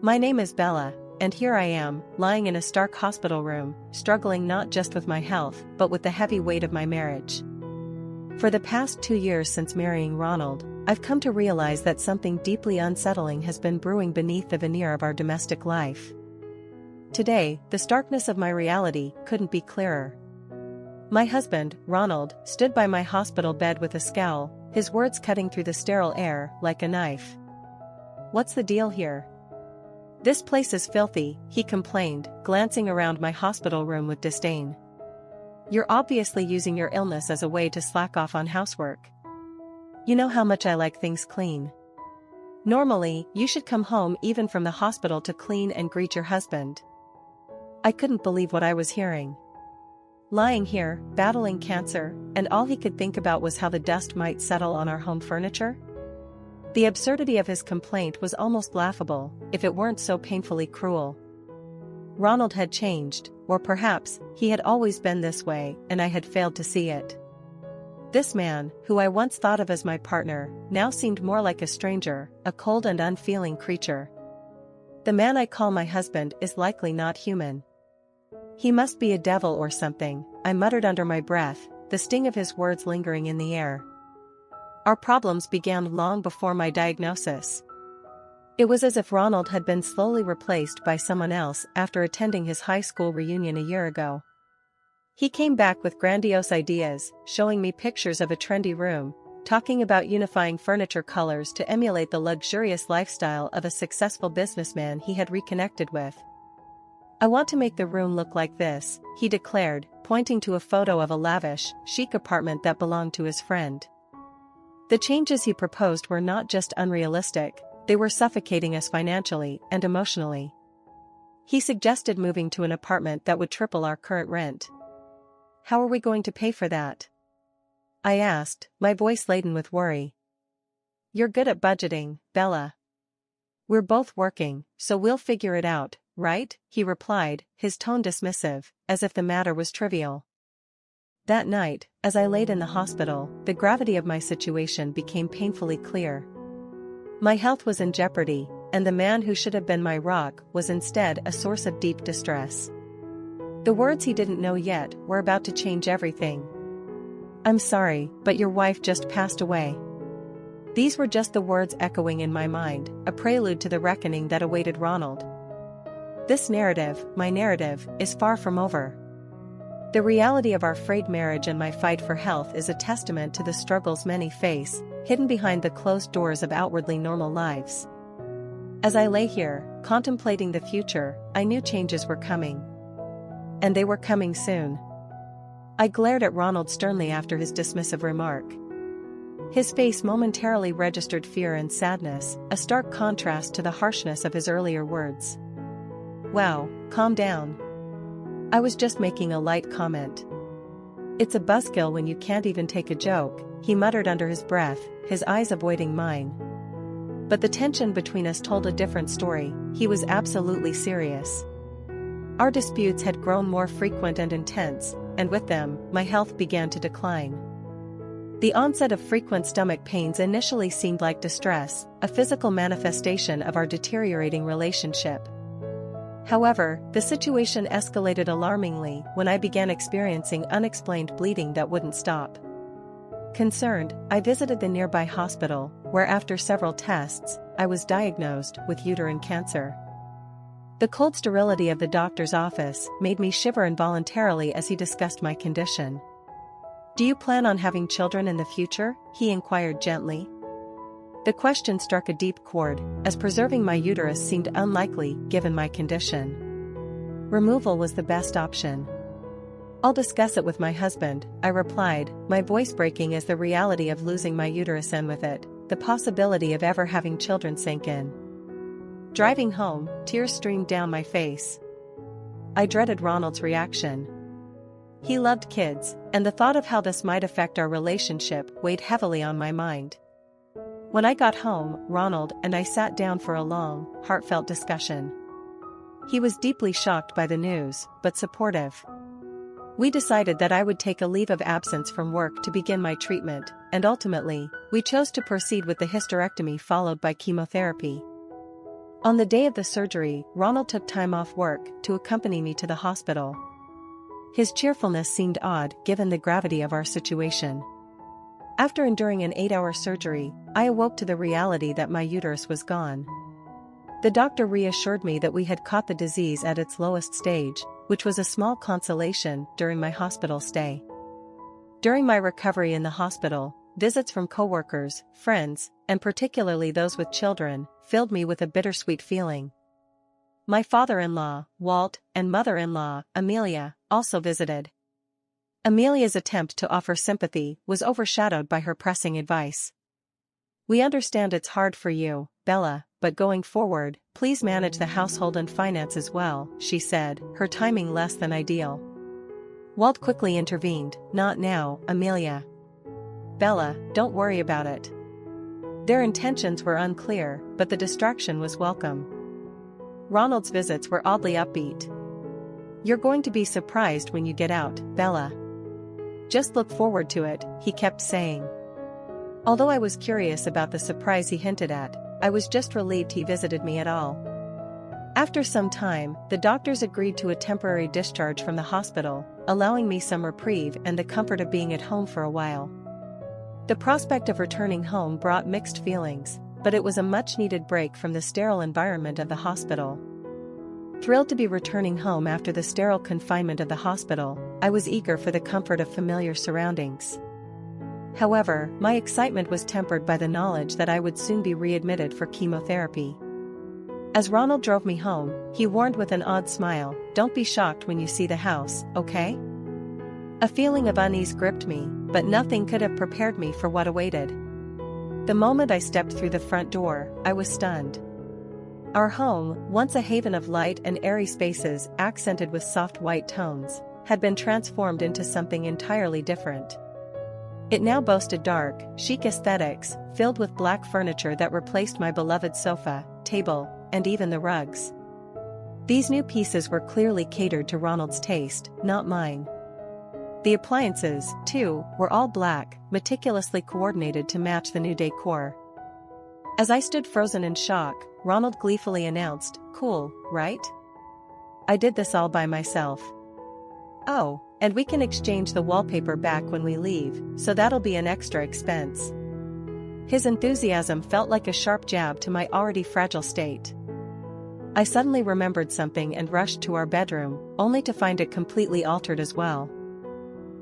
My name is Bella, and here I am, lying in a stark hospital room, struggling not just with my health but with the heavy weight of my marriage. For the past 2 years since marrying Ronald, I've come to realize that something deeply unsettling has been brewing beneath the veneer of our domestic life. Today, the starkness of my reality couldn't be clearer. My husband, Ronald, stood by my hospital bed with a scowl, his words cutting through the sterile air like a knife. "What's the deal here? This place is filthy," he complained, glancing around my hospital room with disdain. "You're obviously using your illness as a way to slack off on housework. You know how much I like things clean. Normally, you should come home even from the hospital to clean and greet your husband." I couldn't believe what I was hearing. Lying here, battling cancer, and all he could think about was how the dust might settle on our home furniture? The absurdity of his complaint was almost laughable, if it weren't so painfully cruel. Ronald had changed, or perhaps, he had always been this way, and I had failed to see it. This man, who I once thought of as my partner, now seemed more like a stranger, a cold and unfeeling creature. The man I call my husband is likely not human. He must be a devil or something, I muttered under my breath, the sting of his words lingering in the air. Our problems began long before my diagnosis. It was as if Ronald had been slowly replaced by someone else after attending his high school reunion a year ago. He came back with grandiose ideas, showing me pictures of a trendy room, talking about unifying furniture colors to emulate the luxurious lifestyle of a successful businessman he had reconnected with. "I want to make the room look like this," he declared, pointing to a photo of a lavish, chic apartment that belonged to his friend. The changes he proposed were not just unrealistic, they were suffocating us financially and emotionally. He suggested moving to an apartment that would triple our current rent. "How are we going to pay for that?" I asked, my voice laden with worry. "You're good at budgeting, Bella. We're both working, so we'll figure it out, right?" he replied, his tone dismissive, as if the matter was trivial. That night, as I laid in the hospital, the gravity of my situation became painfully clear. My health was in jeopardy, and the man who should have been my rock was instead a source of deep distress. The words he didn't know yet were about to change everything. "I'm sorry, but your wife just passed away." These were just the words echoing in my mind, a prelude to the reckoning that awaited Ronald. This narrative, my narrative, is far from over. The reality of our frayed marriage and my fight for health is a testament to the struggles many face, hidden behind the closed doors of outwardly normal lives. As I lay here, contemplating the future, I knew changes were coming. And they were coming soon. I glared at Ronald sternly after his dismissive remark. His face momentarily registered fear and sadness, a stark contrast to the harshness of his earlier words. "Wow, calm down. I was just making a light comment." "It's a buzzkill when you can't even take a joke," he muttered under his breath, his eyes avoiding mine. But the tension between us told a different story. He was absolutely serious. Our disputes had grown more frequent and intense, and with them, my health began to decline. The onset of frequent stomach pains initially seemed like distress, a physical manifestation of our deteriorating relationship. However, the situation escalated alarmingly when I began experiencing unexplained bleeding that wouldn't stop. Concerned, I visited the nearby hospital, where after several tests, I was diagnosed with uterine cancer. The cold sterility of the doctor's office made me shiver involuntarily as he discussed my condition. "Do you plan on having children in the future?" he inquired gently. The question struck a deep chord, as preserving my uterus seemed unlikely given my condition. Removal was the best option. "I'll discuss it with my husband," I replied, my voice breaking as the reality of losing my uterus and with it, the possibility of ever having children sank in. Driving home, tears streamed down my face. I dreaded Ronald's reaction. He loved kids, and the thought of how this might affect our relationship weighed heavily on my mind. When I got home, Ronald and I sat down for a long, heartfelt discussion. He was deeply shocked by the news, but supportive. We decided that I would take a leave of absence from work to begin my treatment, and ultimately, we chose to proceed with the hysterectomy followed by chemotherapy. On the day of the surgery, Ronald took time off work to accompany me to the hospital. His cheerfulness seemed odd given the gravity of our situation. After enduring an 8-hour surgery, I awoke to the reality that my uterus was gone. The doctor reassured me that we had caught the disease at its lowest stage, which was a small consolation during my hospital stay. During my recovery in the hospital, visits from coworkers, friends, and particularly those with children, filled me with a bittersweet feeling. My father-in-law, Walt, and mother-in-law, Amelia, also visited. Amelia's attempt to offer sympathy was overshadowed by her pressing advice. "We understand it's hard for you, Bella, but going forward, please manage the household and finances well," she said, her timing less than ideal. Walt quickly intervened, "Not now, Amelia. Bella, don't worry about it." Their intentions were unclear, but the distraction was welcome. Ronald's visits were oddly upbeat. "You're going to be surprised when you get out, Bella. Just look forward to it," he kept saying. Although I was curious about the surprise he hinted at, I was just relieved he visited me at all. After some time, the doctors agreed to a temporary discharge from the hospital, allowing me some reprieve and the comfort of being at home for a while. The prospect of returning home brought mixed feelings, but it was a much-needed break from the sterile environment of the hospital. Thrilled to be returning home after the sterile confinement of the hospital, I was eager for the comfort of familiar surroundings. However, my excitement was tempered by the knowledge that I would soon be readmitted for chemotherapy. As Ronald drove me home, he warned with an odd smile, "Don't be shocked when you see the house, okay?" A feeling of unease gripped me, but nothing could have prepared me for what awaited. The moment I stepped through the front door, I was stunned. Our home, once a haven of light and airy spaces accented with soft white tones, had been transformed into something entirely different. It now boasted dark, chic aesthetics, filled with black furniture that replaced my beloved sofa, table, and even the rugs. These new pieces were clearly catered to Ronald's taste, not mine. The appliances, too, were all black, meticulously coordinated to match the new decor. As I stood frozen in shock, Ronald gleefully announced, "Cool, right? I did this all by myself. Oh, and we can exchange the wallpaper back when we leave, so that'll be an extra expense." His enthusiasm felt like a sharp jab to my already fragile state. I suddenly remembered something and rushed to our bedroom, only to find it completely altered as well.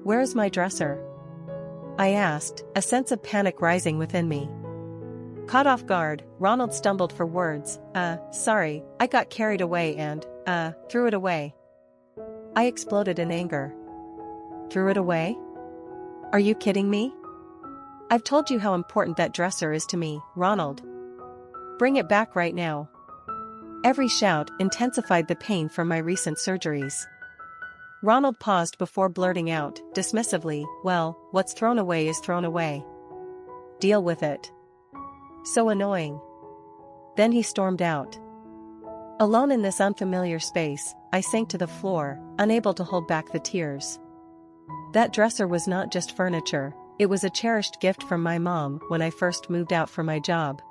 "Where is my dresser?" I asked, a sense of panic rising within me. Caught off guard, Ronald stumbled for words. Sorry, I got carried away and, threw it away." I exploded in anger. "Threw it away? Are you kidding me? I've told you how important that dresser is to me, Ronald. Bring it back right now." Every shout intensified the pain from my recent surgeries. Ronald paused before blurting out, dismissively, "Well, what's thrown away is thrown away. Deal with it." So annoying. Then he stormed out. Alone in this unfamiliar space, I sank to the floor, unable to hold back the tears. That dresser was not just furniture, it was a cherished gift from my mom when I first moved out for my job.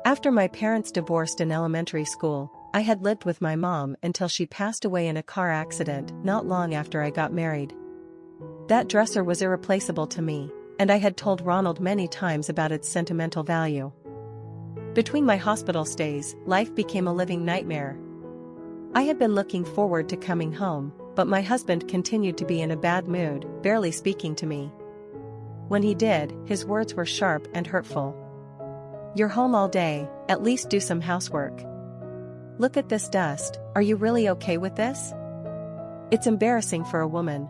After my parents divorced in elementary school, I had lived with my mom until she passed away in a car accident not long after I got married. That dresser was irreplaceable to me, and I had told Ronald many times about its sentimental value. Between my hospital stays, life became a living nightmare. I had been looking forward to coming home, but my husband continued to be in a bad mood, barely speaking to me. When he did, his words were sharp and hurtful. "You're home all day, at least do some housework. Look at this dust, are you really okay with this? It's embarrassing for a woman."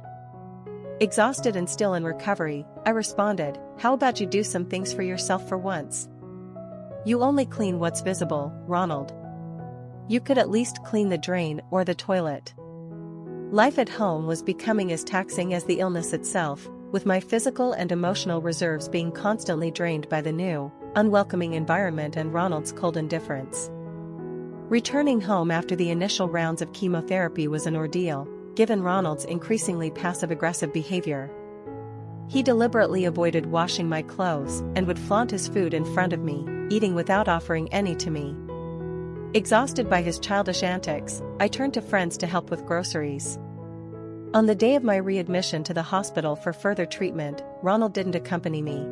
Exhausted and still in recovery, I responded, "How about you do some things for yourself for once? You only clean what's visible, Ronald. You could at least clean the drain or the toilet." Life at home was becoming as taxing as the illness itself, with my physical and emotional reserves being constantly drained by the new, unwelcoming environment and Ronald's cold indifference. Returning home after the initial rounds of chemotherapy was an ordeal, given Ronald's increasingly passive-aggressive behavior. He deliberately avoided washing my clothes and would flaunt his food in front of me, eating without offering any to me. Exhausted by his childish antics, I turned to friends to help with groceries. On the day of my readmission to the hospital for further treatment, Ronald didn't accompany me.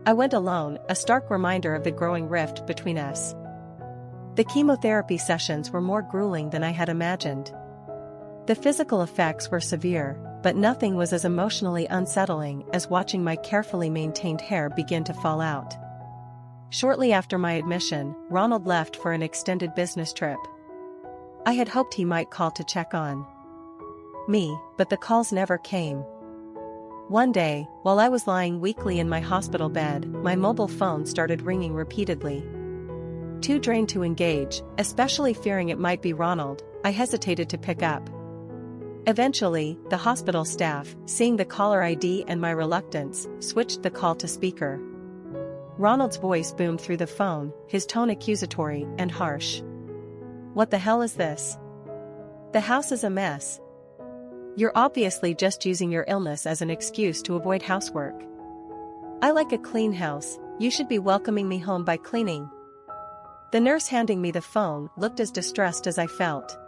I went alone, a stark reminder of the growing rift between us. The chemotherapy sessions were more grueling than I had imagined. The physical effects were severe, but nothing was as emotionally unsettling as watching my carefully maintained hair begin to fall out. Shortly after my admission, Ronald left for an extended business trip. I had hoped he might call to check on me, but the calls never came. One day, while I was lying weakly in my hospital bed, my mobile phone started ringing repeatedly. Too drained to engage, especially fearing it might be Ronald, I hesitated to pick up. Eventually, the hospital staff, seeing the caller ID and my reluctance, switched the call to speaker. Ronald's voice boomed through the phone, his tone accusatory and harsh. "What the hell is this? The house is a mess. You're obviously just using your illness as an excuse to avoid housework. I like a clean house, you should be welcoming me home by cleaning." The nurse handing me the phone looked as distressed as I felt.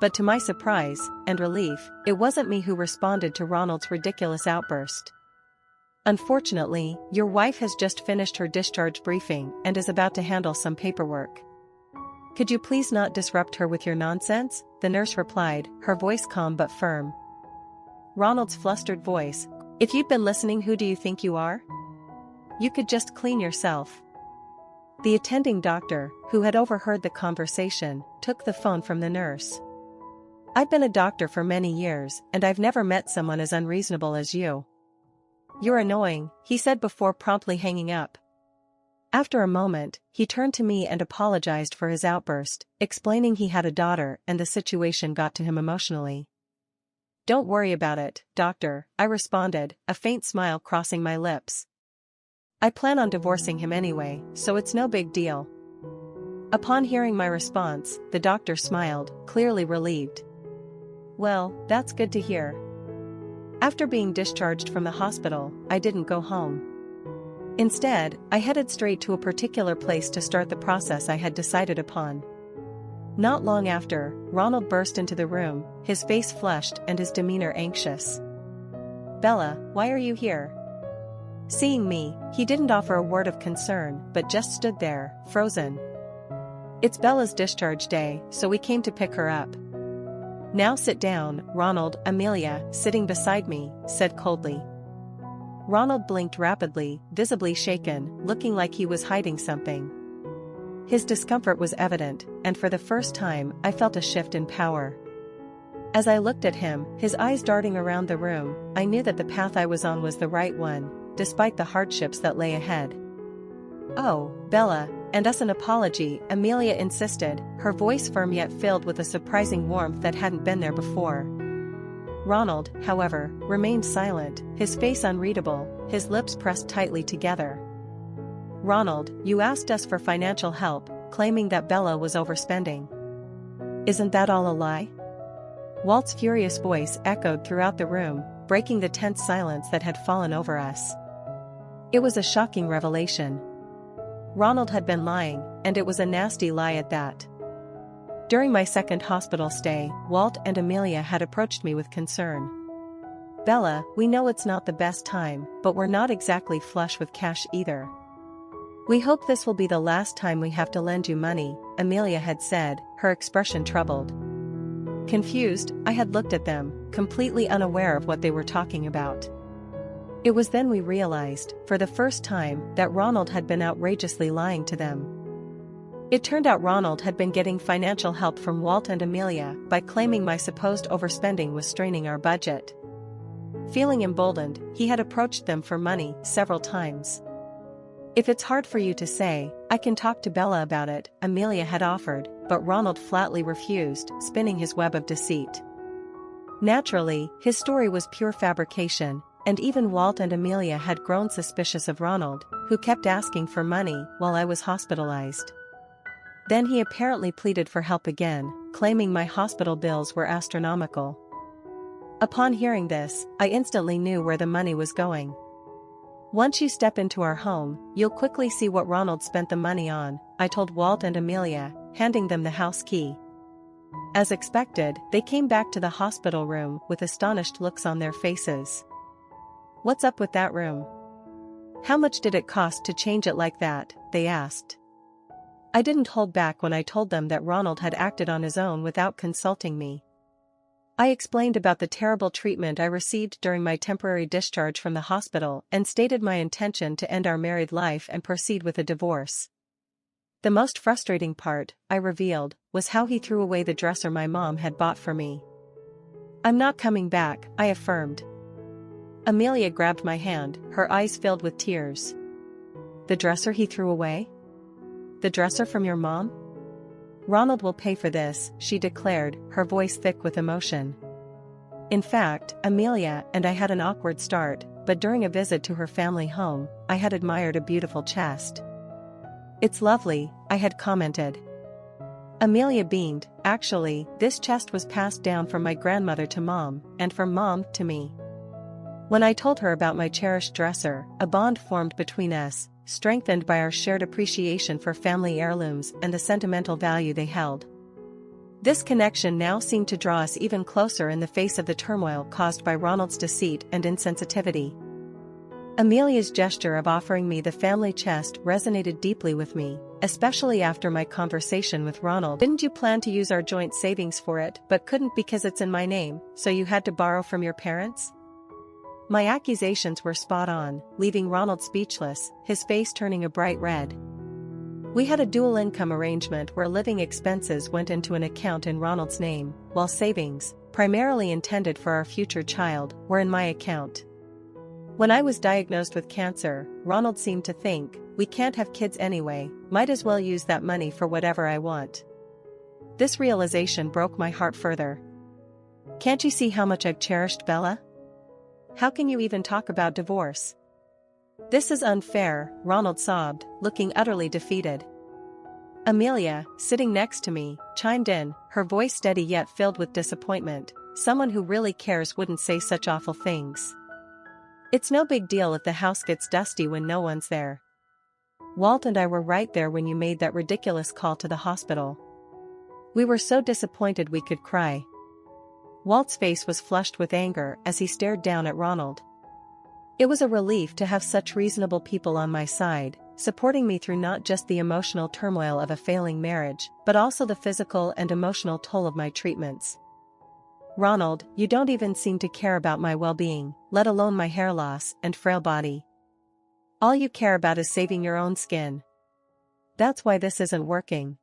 But to my surprise and relief, it wasn't me who responded to Ronald's ridiculous outburst. "Unfortunately, your wife has just finished her discharge briefing and is about to handle some paperwork. Could you please not disrupt her with your nonsense?" the nurse replied, her voice calm but firm. Ronald's flustered voice, "If you'd been listening, who do you think you are? You could just clean yourself." The attending doctor, who had overheard the conversation, took the phone from the nurse. "I've been a doctor for many years, and I've never met someone as unreasonable as you. You're annoying," he said before promptly hanging up. After a moment, he turned to me and apologized for his outburst, explaining he had a daughter and the situation got to him emotionally. "Don't worry about it, doctor," I responded, a faint smile crossing my lips. "I plan on divorcing him anyway, so it's no big deal." Upon hearing my response, the doctor smiled, clearly relieved. "Well, that's good to hear." After being discharged from the hospital, I didn't go home. Instead, I headed straight to a particular place to start the process I had decided upon. Not long after, Ronald burst into the room, his face flushed and his demeanor anxious. "Bella, why are you here?" Seeing me, he didn't offer a word of concern but just stood there, frozen. "It's Bella's discharge day, so we came to pick her up." "Now sit down, Ronald," Amelia, sitting beside me, said coldly. Ronald blinked rapidly, visibly shaken, looking like he was hiding something. His discomfort was evident, and for the first time, I felt a shift in power. As I looked at him, his eyes darting around the room, I knew that the path I was on was the right one, despite the hardships that lay ahead. "Oh, Bella, and us an apology," Amelia insisted, her voice firm yet filled with a surprising warmth that hadn't been there before. Ronald, however, remained silent, his face unreadable, his lips pressed tightly together. "Ronald, you asked us for financial help, claiming that Bella was overspending. Isn't that all a lie?" Walt's furious voice echoed throughout the room, breaking the tense silence that had fallen over us. It was a shocking revelation. Ronald had been lying, and it was a nasty lie at that. During my second hospital stay, Walt and Amelia had approached me with concern. "Bella, we know it's not the best time, but we're not exactly flush with cash either. We hope this will be the last time we have to lend you money," Amelia had said, her expression troubled. Confused, I had looked at them, completely unaware of what they were talking about. It was then we realized, for the first time, that Ronald had been outrageously lying to them. It turned out Ronald had been getting financial help from Walt and Amelia by claiming my supposed overspending was straining our budget. Feeling emboldened, he had approached them for money several times. "If it's hard for you to say, I can talk to Bella about it," Amelia had offered, but Ronald flatly refused, spinning his web of deceit. Naturally, his story was pure fabrication, and even Walt and Amelia had grown suspicious of Ronald, who kept asking for money while I was hospitalized. Then he apparently pleaded for help again, claiming my hospital bills were astronomical. Upon hearing this, I instantly knew where the money was going. Once you step into our home, you'll quickly see what Ronald spent the money on, I told Walt and Amelia, handing them the house key. As expected, they came back to the hospital room with astonished looks on their faces. "What's up with that room? How much did it cost to change it like that?" they asked. I didn't hold back when I told them that Ronald had acted on his own without consulting me. I explained about the terrible treatment I received during my temporary discharge from the hospital and stated my intention to end our married life and proceed with a divorce. The most frustrating part, I revealed, was how he threw away the dresser my mom had bought for me. "I'm not coming back," I affirmed. Amelia grabbed my hand, her eyes filled with tears. "The dresser he threw away? The dresser from your mom? Ronald will pay for this," she declared, her voice thick with emotion. In fact, Amelia and I had an awkward start, but during a visit to her family home, I had admired a beautiful chest. "It's lovely," I had commented. Amelia beamed. "Actually, this chest was passed down from my grandmother to Mom, and from Mom to me." When I told her about my cherished dresser, a bond formed between us, strengthened by our shared appreciation for family heirlooms and the sentimental value they held. This connection now seemed to draw us even closer in the face of the turmoil caused by Ronald's deceit and insensitivity. Amelia's gesture of offering me the family chest resonated deeply with me, especially after my conversation with Ronald. "Didn't you plan to use our joint savings for it, but couldn't because it's in my name, so you had to borrow from your parents?" My accusations were spot on, leaving Ronald speechless, his face turning a bright red. We had a dual income arrangement where living expenses went into an account in Ronald's name, while savings, primarily intended for our future child, were in my account. When I was diagnosed with cancer, Ronald seemed to think, "We can't have kids anyway, might as well use that money for whatever I want." This realization broke my heart further. "Can't you see how much I've cherished Bella? How can you even talk about divorce? This is unfair," Ronald sobbed, looking utterly defeated. Amelia, sitting next to me, chimed in, her voice steady yet filled with disappointment. "Someone who really cares wouldn't say such awful things. It's no big deal if the house gets dusty when no one's there. Walt and I were right there when you made that ridiculous call to the hospital. We were so disappointed we could cry." Walt's face was flushed with anger as he stared down at Ronald. It was a relief to have such reasonable people on my side, supporting me through not just the emotional turmoil of a failing marriage, but also the physical and emotional toll of my treatments. "Ronald, you don't even seem to care about my well-being, let alone my hair loss and frail body. All you care about is saving your own skin. That's why this isn't working.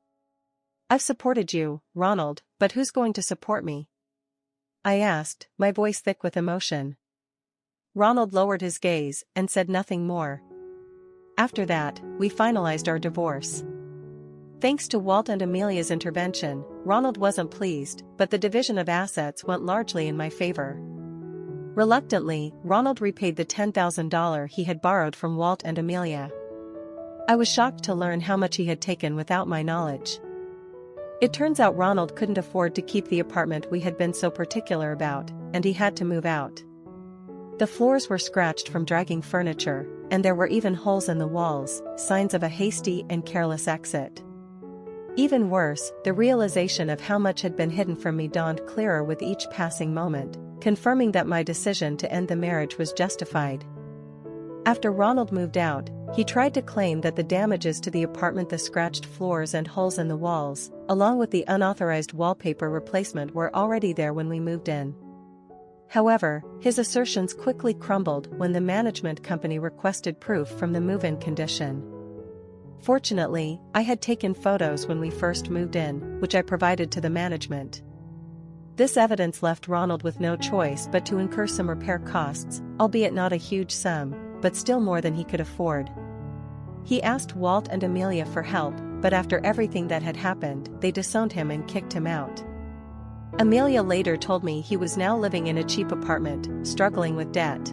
I've supported you, Ronald, but who's going to support me?" I asked, my voice thick with emotion. Ronald lowered his gaze and said nothing more. After that, we finalized our divorce. Thanks to Walt and Amelia's intervention, Ronald wasn't pleased, but the division of assets went largely in my favor. Reluctantly, Ronald repaid the $10,000 he had borrowed from Walt and Amelia. I was shocked to learn how much he had taken without my knowledge. It turns out Ronald couldn't afford to keep the apartment we had been so particular about, and he had to move out. The floors were scratched from dragging furniture, and there were even holes in the walls, signs of a hasty and careless exit. Even worse, the realization of how much had been hidden from me dawned clearer with each passing moment, confirming that my decision to end the marriage was justified. After Ronald moved out, he tried to claim that the damages to the apartment, the scratched floors and holes in the walls, along with the unauthorized wallpaper replacement, were already there when we moved in. However, his assertions quickly crumbled when the management company requested proof from the move-in condition. Fortunately, I had taken photos when we first moved in, which I provided to the management. This evidence left Ronald with no choice but to incur some repair costs, albeit not a huge sum, but still more than he could afford. He asked Walt and Amelia for help, but after everything that had happened, they disowned him and kicked him out. Amelia later told me he was now living in a cheap apartment, struggling with debt.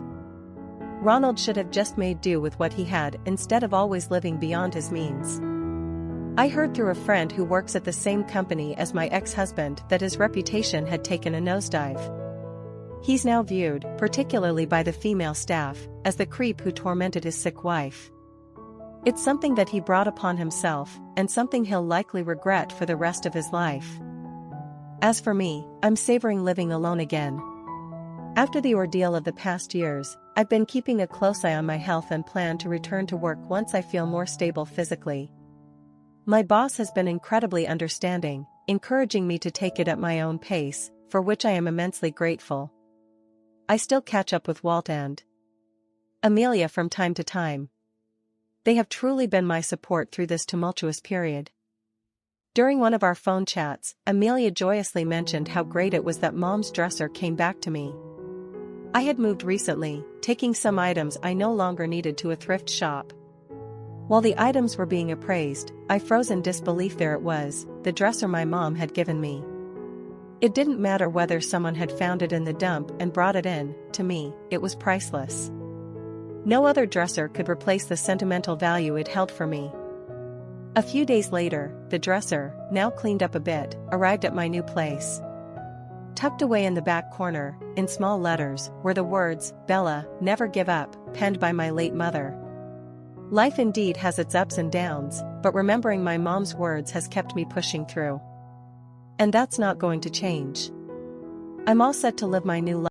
Ronald should have just made do with what he had instead of always living beyond his means. I heard through a friend who works at the same company as my ex-husband that his reputation had taken a nosedive. He's now viewed, particularly by the female staff, as the creep who tormented his sick wife. It's something that he brought upon himself, and something he'll likely regret for the rest of his life. As for me, I'm savoring living alone again. After the ordeal of the past years, I've been keeping a close eye on my health and plan to return to work once I feel more stable physically. My boss has been incredibly understanding, encouraging me to take it at my own pace, for which I am immensely grateful. I still catch up with Walt and Amelia from time to time. They have truly been my support through this tumultuous period. During one of our phone chats, Amelia joyously mentioned how great it was that Mom's dresser came back to me. I had moved recently, taking some items I no longer needed to a thrift shop. While the items were being appraised, I froze in disbelief. There it was, the dresser my mom had given me. It didn't matter whether someone had found it in the dump and brought it in, to me, it was priceless. No other dresser could replace the sentimental value it held for me. A few days later, the dresser, now cleaned up a bit, arrived at my new place. Tucked away in the back corner, in small letters, were the words, "Bella, never give up," penned by my late mother. Life indeed has its ups and downs, but remembering my mom's words has kept me pushing through. And that's not going to change. I'm all set to live my new life.